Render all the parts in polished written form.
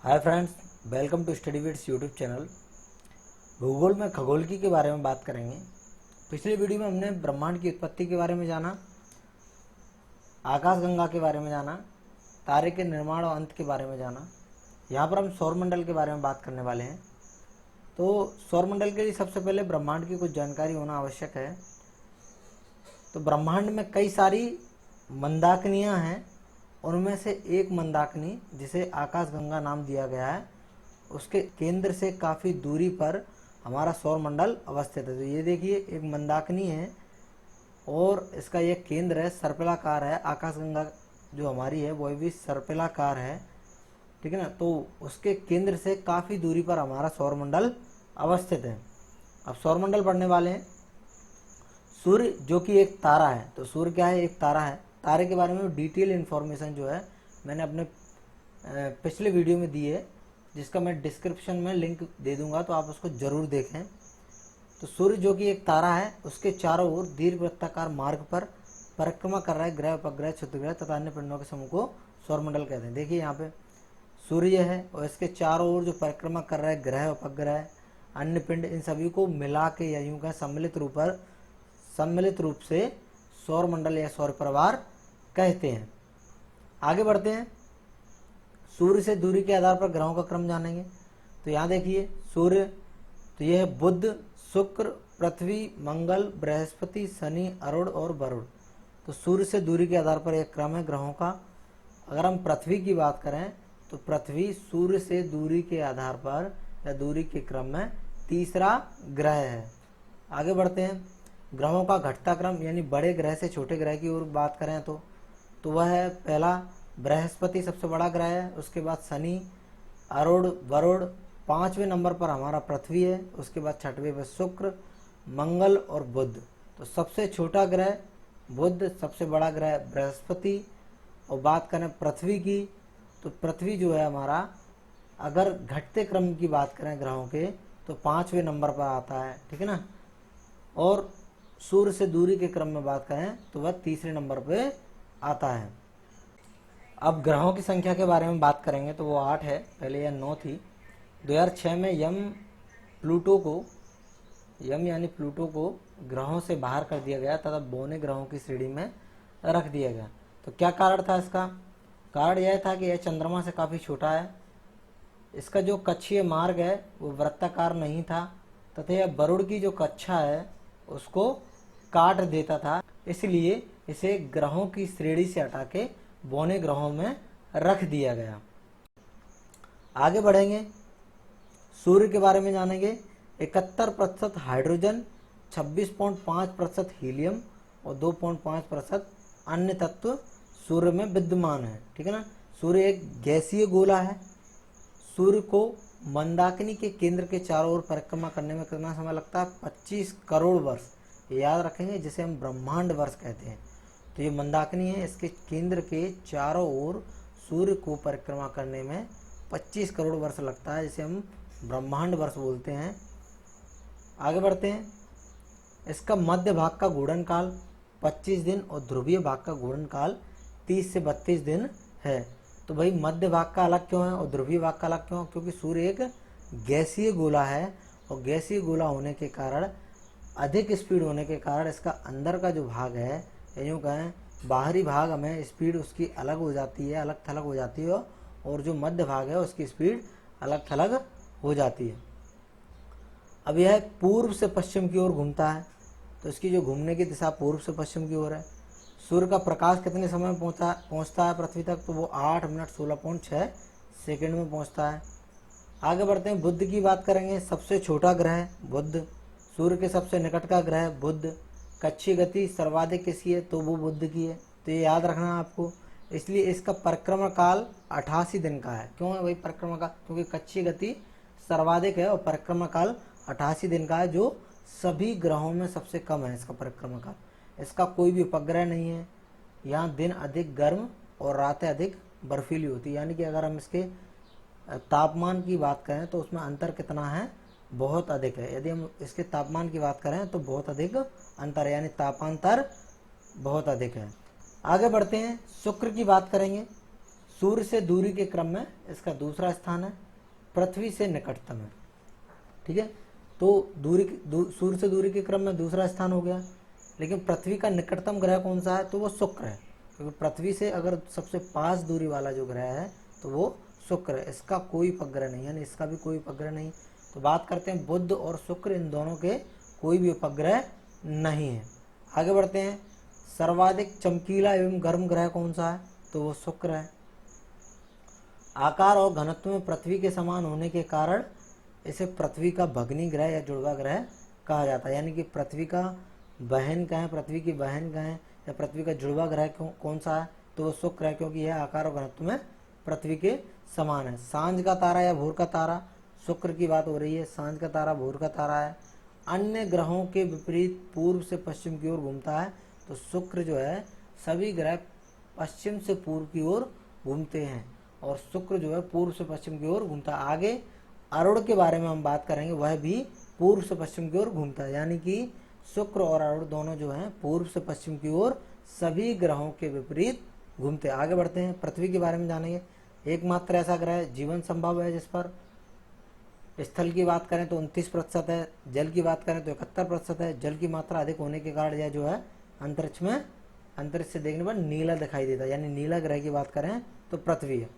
Hi friends, welcome to study vids YouTube channel. भूगोल में खगोलकी के बारे में बात करेंगे। पिछले वीडियो में हमने ब्रह्मांड की उत्पत्ति के बारे में जाना, आकाशगंगा के बारे में जाना, तारे के निर्माण और अंत के बारे में जाना। यहाँ पर हम सौरमंडल के बारे में बात करने वाले हैं। तो सौरमंडल के लिए सबसे पहले ब्रह्मांड की कुछ जानकारी होना आवश्यक है। तो ब्रह्मांड में कई सारी मंदाकिनियाँ हैं। उनमें से एक मंदाकिनी जिसे आकाशगंगा नाम दिया गया है, उसके केंद्र से काफ़ी दूरी पर हमारा सौरमंडल अवस्थित है। तो ये देखिए एक मंदाकिनी है और इसका ये केंद्र है, सर्पिलाकार है। आकाशगंगा जो हमारी है वो भी सर्पिलाकार है, ठीक है ना। तो उसके केंद्र से काफ़ी दूरी पर हमारा सौरमंडल अवस्थित है। अब सौरमंडल पढ़ने वाले हैं। सूर्य जो कि एक तारा है, तो सूर्य क्या है? एक तारा है। तारे के बारे में डिटेल इन्फॉर्मेशन जो है मैंने अपने पिछले वीडियो में दी है, जिसका मैं डिस्क्रिप्शन में लिंक दे दूंगा, तो आप उसको ज़रूर देखें। तो सूर्य जो कि एक तारा है, उसके चारों ओर दीर्घवृत्ताकार मार्ग पर परिक्रमा कर रहा है ग्रह, उपग्रह, क्षुद्रग्रह तथा अन्य पिंडों के समूह को सौरमंडल कहते हैं। देखिए यहाँ पे सूर्य है और इसके चारों ओर जो परिक्रमा कर रहा है ग्रह, उपग्रह, अन्य पिंड, इन सभी को मिला के या यूं कहें सम्मिलित रूप से सौरमंडल या सौर परिवार कहते हैं। आगे बढ़ते हैं। सूर्य से दूरी के आधार पर ग्रहों का क्रम जानेंगे। तो यहाँ देखिए सूर्य, तो यह है बुध, शुक्र, पृथ्वी, मंगल, बृहस्पति, शनि, अरुण और वरुण। तो सूर्य से दूरी के आधार पर एक क्रम है ग्रहों का। अगर हम पृथ्वी की बात करें तो पृथ्वी सूर्य से दूरी के आधार पर या दूरी के क्रम में तीसरा ग्रह है। आगे बढ़ते हैं। ग्रहों का घटता क्रम, यानी बड़े ग्रह से छोटे ग्रह की ओर बात करें तो वह है पहला बृहस्पति, सबसे बड़ा ग्रह है। उसके बाद शनि, अरुण, वरुण। 5वें नंबर पर हमारा पृथ्वी है। उसके बाद 6वें पर शुक्र, मंगल और बुध। तो सबसे छोटा ग्रह बुध, सबसे बड़ा ग्रह बृहस्पति। और बात करें पृथ्वी की, तो पृथ्वी जो है हमारा, अगर घटते क्रम की बात करें ग्रहों के, तो 5वें नंबर पर आता है, ठीक है ना। और सूर्य से दूरी के क्रम में बात करें तो वह तीसरे नंबर पे आता है। अब ग्रहों की संख्या के बारे में बात करेंगे तो वो 8 है, पहले यह 9 थी। 2006 में यम यानी प्लूटो को ग्रहों से बाहर कर दिया गया तथा बौने ग्रहों की श्रेणी में रख दिया गया। तो क्या कारण था इसका? कारण यह था कि यह चंद्रमा से काफ़ी छोटा है। इसका जो कक्षीय मार्ग है वो वृत्ताकार नहीं था तथा यह वरुण की जो कक्षा है उसको काट देता था। इसलिए इसे ग्रहों की श्रेणी से हटा के बौने ग्रहों में रख दिया गया। आगे बढ़ेंगे, सूर्य के बारे में जानेंगे। 71% हाइड्रोजन, 26.5% हीलियम और 2.5% अन्य तत्व सूर्य में विद्यमान है, ठीक है ना। सूर्य एक गैसीय गोला है। सूर्य को मंदाकिनी के केंद्र के चारों ओर परिक्रमा करने में कितना समय लगता है? 25 करोड़ वर्ष। याद रखेंगे, जिसे हम ब्रह्मांड वर्ष कहते हैं। तो ये मंदाकिनी है, इसके केंद्र के चारों ओर सूर्य को परिक्रमा करने में 25 करोड़ वर्ष लगता है, जिसे हम ब्रह्मांड वर्ष बोलते हैं। आगे बढ़ते हैं। इसका मध्य भाग का घूर्णन काल 25 दिन और ध्रुवीय भाग का घूर्णन काल 30 से 32 दिन है। तो भाई मध्य भाग का अलग क्यों है और ध्रुवीय भाग का अलग क्यों? क्योंकि सूर्य एक गैसीय गोला है और गैसीय गोला होने के कारण, अधिक स्पीड होने के कारण इसका अंदर का जो भाग है, यूँ कहें बाहरी भाग हमें स्पीड उसकी अलग हो जाती है, अलग थलग हो जाती है, और जो मध्य भाग है उसकी स्पीड अलग थलग हो जाती है। अब यह पूर्व से पश्चिम की ओर घूमता है, तो इसकी जो घूमने की दिशा पूर्व से पश्चिम की ओर है। सूर्य का प्रकाश कितने समय में पहुँचता है पृथ्वी तक? तो वो 8 मिनट 16.6 सेकेंड में पहुँचता है। आगे बढ़ते हैं। बुध की बात करेंगे। सबसे छोटा ग्रह बुध, सूर्य के सबसे निकट का ग्रह बुध। कक्षीय गति सर्वाधिक किसकी है? तो वो बुध की है। तो ये याद रखना है आपको। इसलिए इसका परिक्रमा काल 88 दिन का है। क्यों है भाई परिक्रमा काल? क्योंकि कक्षीय गति सर्वाधिक है और परिक्रमा काल 88 दिन का है, जो सभी ग्रहों में सबसे कम है इसका परिक्रमा काल। इसका कोई भी उपग्रह नहीं है। यहाँ दिन अधिक गर्म और रातें अधिक बर्फीली होती है। यानी कि अगर हम इसके तापमान की बात करें तो उसमें अंतर कितना है? बहुत अधिक है। यदि हम इसके तापमान की बात करें तो बहुत अधिक अंतर है, यानी तापांतर बहुत अधिक है। आगे बढ़ते हैं। शुक्र की बात करेंगे। सूर्य से दूरी के क्रम में इसका दूसरा स्थान है, पृथ्वी से निकटतम है। ठीक है, तो सूर्य से दूरी के क्रम में दूसरा स्थान हो गया। लेकिन पृथ्वी का निकटतम ग्रह कौन सा है, तो वो शुक्र है, क्योंकि पृथ्वी से अगर सबसे पास दूरी वाला जो ग्रह है तो वो शुक्र है। इसका कोई उपग्रह नहीं, यानी इसका भी कोई उपग्रह नहीं। तो बात करते हैं बुध और शुक्र, इन दोनों के कोई भी उपग्रह नहीं है। आगे बढ़ते हैं, सर्वाधिक चमकीला एवं गर्म ग्रह कौन सा है, तो वो शुक्र है। आकार और घनत्व में पृथ्वी के समान होने के कारण इसे पृथ्वी का भग्नी ग्रह या जुड़वा ग्रह कहा जाता है। यानी कि पृथ्वी का बहन कहें, पृथ्वी की बहन कहें, या पृथ्वी का जुड़वा ग्रह कौन सा है, तो वो शुक्र है, क्योंकि यह आकार और घनत्व में पृथ्वी के समान है। सांझ का तारा या भोर का तारा, शुक्र की बात हो रही है, सांझ का तारा भोर का तारा है। अन्य ग्रहों के विपरीत पूर्व से पश्चिम की ओर घूमता है, तो शुक्र जो है सभी ग्रह पश्चिम से पूर्व की ओर घूमते हैं, और शुक्र जो है पूर्व से पश्चिम की ओर घूमता है। आगे अरुण के बारे में हम बात करेंगे, वह भी पूर्व से पश्चिम की ओर घूमता है। यानी कि शुक्र और अरुण दोनों जो हैं पूर्व से पश्चिम की ओर सभी ग्रहों के विपरीत घूमते हैं। आगे बढ़ते हैं, पृथ्वी के बारे में जानेंगे। एकमात्र ऐसा ग्रह जीवन संभव है जिस पर स्थल की बात करें तो 29% है, जल की बात करें तो 71% है। जल की मात्रा अधिक होने के कारण यह जो है अंतरिक्ष से देखने पर नीला दिखाई देता है, यानी नीला ग्रह की बात करें तो पृथ्वी है।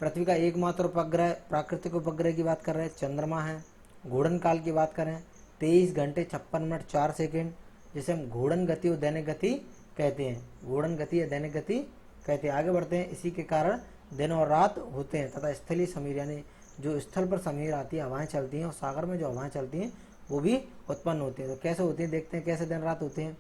पृथ्वी का एकमात्र उपग्रह, प्राकृतिक उपग्रह की बात कर रहे हैं, चंद्रमा है। घूर्णन काल की बात करें 23 घंटे 56 मिनट 4 सेकेंड, जिसे हम घूर्णन गति और दैनिक गति कहते हैं। घूर्णन गति या दैनिक गति कहते हैं। आगे बढ़ते हैं, इसी के कारण दिन और रात होते हैं तथा स्थलीय समीर, यानी जो स्थल पर समीर आती है, हवाएं चलती हैं, और सागर में जो हवाएं चलती हैं वो भी उत्पन्न होती हैं। तो कैसे होती हैं, देखते हैं कैसे दिन रात होते हैं।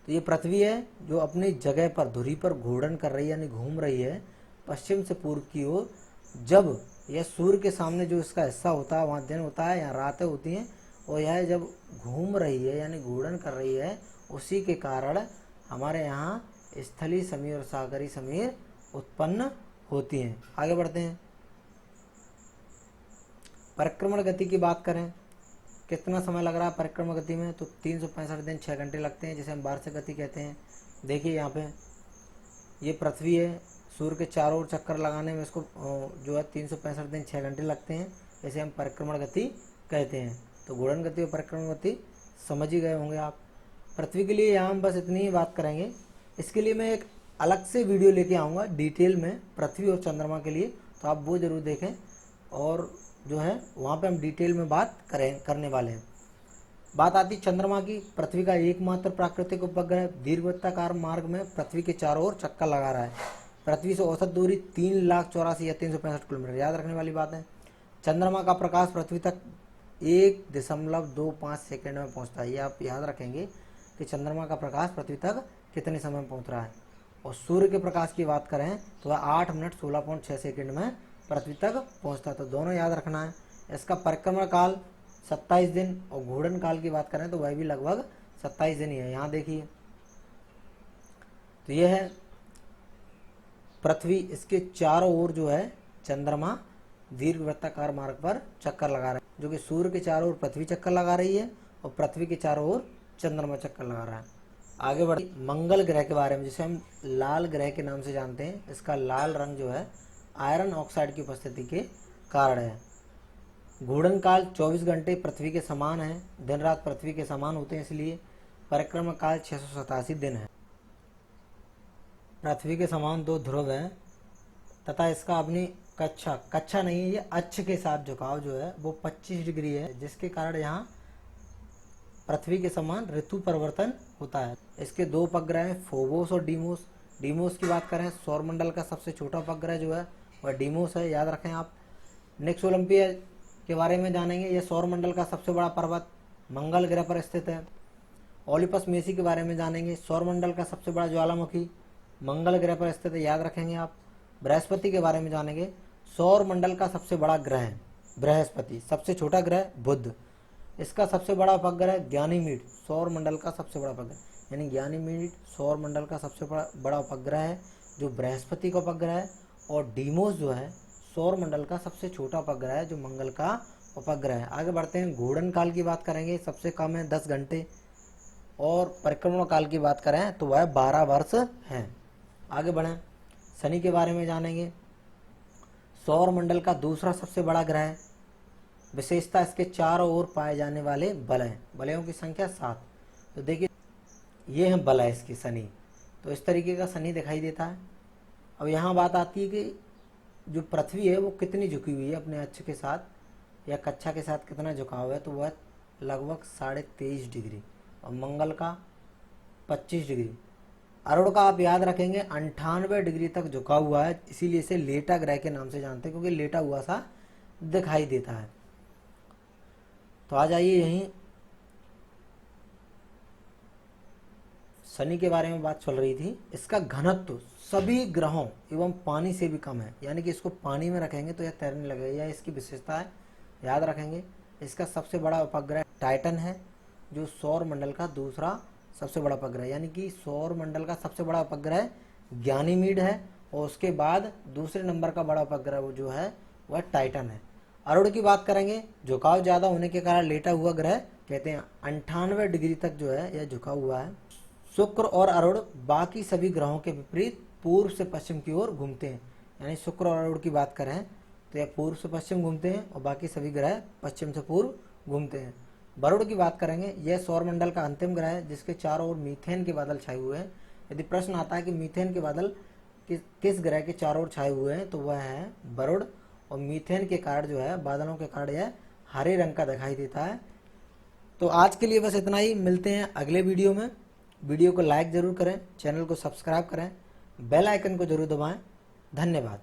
तो ये पृथ्वी है जो अपनी जगह पर धुरी पर घूर्णन कर रही है, यानी घूम रही है पश्चिम से पूर्व की ओर। जब यह सूर्य के सामने जो इसका हिस्सा होता है वहाँ दिन होता है, यहाँ रातें होती हैं, और यह जब घूम रही है यानी घूर्णन कर रही है, उसी के कारण हमारे यहाँ स्थलीय समीर और सागरी समीर उत्पन्न होती हैं। आगे बढ़ते हैं, परिक्रमण गति की बात करें, कितना समय लग रहा है परिक्रमण गति में, तो 365 दिन 6 घंटे लगते हैं, जिसे हम वार्षिक गति कहते हैं। देखिए यहाँ पे ये पृथ्वी है, सूर्य के चारों ओर चक्कर लगाने में इसको जो है 365 दिन 6 घंटे लगते हैं, इसे हम परिक्रमण गति कहते हैं। तो घूर्णन गति और परिक्रमण गति समझ ही गए होंगे आप। पृथ्वी के लिए यहाँ हम बस इतनी ही बात करेंगे। इसके लिए मैं एक अलग से वीडियो लेके आऊँगा डिटेल में पृथ्वी और चंद्रमा के लिए, तो आप वो ज़रूर देखें, और जो है वहाँ पे हम डिटेल में बात करने वाले हैं। बात आती चंद्रमा की। पृथ्वी का एकमात्र प्राकृतिक उपग्रह दीर्घवृत्ताकार मार्ग में पृथ्वी के चारों ओर चक्कर लगा रहा है। पृथ्वी से औसत दूरी 3,84,000 या 365 किलोमीटर, याद रखने वाली बात है। चंद्रमा का प्रकाश पृथ्वी तक 1.25 सेकेंड में पहुंचता है। ये आप याद रखेंगे कि चंद्रमा का प्रकाश पृथ्वी तक कितने समय में पहुंच रहा है। और सूर्य के प्रकाश की बात करें तो वह 8 मिनट 16.6 सेकेंड में पृथ्वी तक पहुंचता है। तो दोनों याद रखना है। इसका परिक्रमण काल 27 दिन, और घूर्णन काल की बात करें तो वह भी लगभग 27 दिन ही है। यहाँ देखिए, तो यह है पृथ्वी, इसके चारों ओर जो है चंद्रमा दीर्घवृत्ताकार मार्ग पर चक्कर लगा रहा है, जो कि सूर्य के चारों ओर पृथ्वी चक्कर लगा रही है और पृथ्वी के चारों ओर चंद्रमा चक्कर लगा रहा है। आगे बढ़ मंगल ग्रह के बारे में, जिसे हम लाल ग्रह के नाम से जानते हैं। इसका लाल रंग जो है आयरन ऑक्साइड की उपस्थिति के कारण है। घूर्णन काल 24 घंटे पृथ्वी के समान है, दिन रात पृथ्वी के समान होते हैं, इसलिए परिक्रमण काल 687 दिन है। पृथ्वी के समान 2 ध्रुव हैं तथा इसका अपनी कक्षा नहीं है, ये अक्ष के साथ झुकाव जो है वो 25 डिग्री है, जिसके कारण यहाँ पृथ्वी के समान ऋतु परिवर्तन होता है। इसके 2 उपग्रह हैं, फोबोस और डीमोस। डीमोस की बात करें, सौरमंडल का सबसे छोटा उपग्रह जो है वह डीमोस है, याद रखें आप। नेक्स्ट ओलंपिया के बारे में जानेंगे। यह सौरमंडल का सबसे बड़ा पर्वत मंगल ग्रह पर स्थित है। ओलिपस मेसी के बारे में जानेंगे। सौरमंडल का सबसे बड़ा ज्वालामुखी मंगल ग्रह पर स्थित है, याद रखेंगे आप। बृहस्पति के बारे में जानेंगे। सौरमंडल का सबसे बड़ा ग्रह बृहस्पति, सबसे छोटा ग्रह बुध। इसका सबसे बड़ा उपग्रह ज्ञानीमीड, सौरमंडल का सबसे बड़ा उपग्रह, यानी ज्ञानीमीड सौरमंडल का सबसे बड़ा उपग्रह है जो बृहस्पति का उपग्रह है। और डीमोस जो है सौरमंडल का सबसे छोटा उपग्रह है जो मंगल का उपग्रह है। आगे बढ़ते हैं, घूर्णन काल की बात करेंगे, सबसे कम है 10 घंटे, और परिक्रमण काल की बात करें तो वह 12 वर्ष है। आगे बढ़ें, शनि के बारे में जानेंगे। सौर मंडल का दूसरा सबसे बड़ा ग्रह है। विशेषता इसके चारों ओर पाए जाने वाले वलय, वलयों की संख्या 7। तो देखिए ये है वलय इसकी शनि, तो इस तरीके का शनि दिखाई देता है। अब यहाँ बात आती है कि जो पृथ्वी है वो कितनी झुकी हुई है अपने अक्ष के साथ या कक्षा के साथ कितना झुकाव है, तो वह लगभग 23.5 डिग्री और मंगल का 25 डिग्री। अरुण का आप याद रखेंगे 98 डिग्री तक झुका हुआ है, इसीलिए इसे लेटा ग्रह के नाम से जानते हैं, क्योंकि लेटा हुआ सा दिखाई देता है। तो आ जाइए यहीं शनि के बारे में बात चल रही थी। इसका घनत्व सभी ग्रहों एवं पानी से भी कम है, यानी कि इसको पानी में रखेंगे तो यह तैरने लगेगा, यह इसकी विशेषता है, याद रखेंगे। इसका सबसे बड़ा उपग्रह टाइटन है, जो सौर मंडल का दूसरा सबसे बड़ा उपग्रह, यानी कि सौर मंडल का सबसे बड़ा उपग्रह गैनीमीड है और उसके बाद दूसरे नंबर का बड़ा उपग्रह वो जो है वह टाइटन है। अरुण की बात करेंगे, झुकाव ज़्यादा होने के कारण लेटा हुआ ग्रह कहते हैं। 98 डिग्री तक जो है यह झुका हुआ है। शुक्र और अरुण बाकी सभी ग्रहों के विपरीत पूर्व से पश्चिम की ओर घूमते हैं, यानी शुक्र और अरुण की बात करें तो यह पूर्व से पश्चिम घूमते हैं और बाकी सभी ग्रह पश्चिम से पूर्व घूमते हैं। वरुण की बात करेंगे, यह सौरमंडल का अंतिम ग्रह है जिसके चारों ओर मीथेन के बादल छाए हुए हैं। यदि प्रश्न आता है कि मीथेन के बादल किस ग्रह के चारों ओर छाए हुए हैं, तो वह है वरुण, और मीथेन के कारण जो है बादलों के कारण यह हरे रंग का दिखाई देता है। तो आज के लिए बस इतना ही, मिलते हैं अगले वीडियो में। वीडियो को लाइक ज़रूर करें, चैनल को सब्सक्राइब करें, बेल आइकन को जरूर दबाएं। धन्यवाद।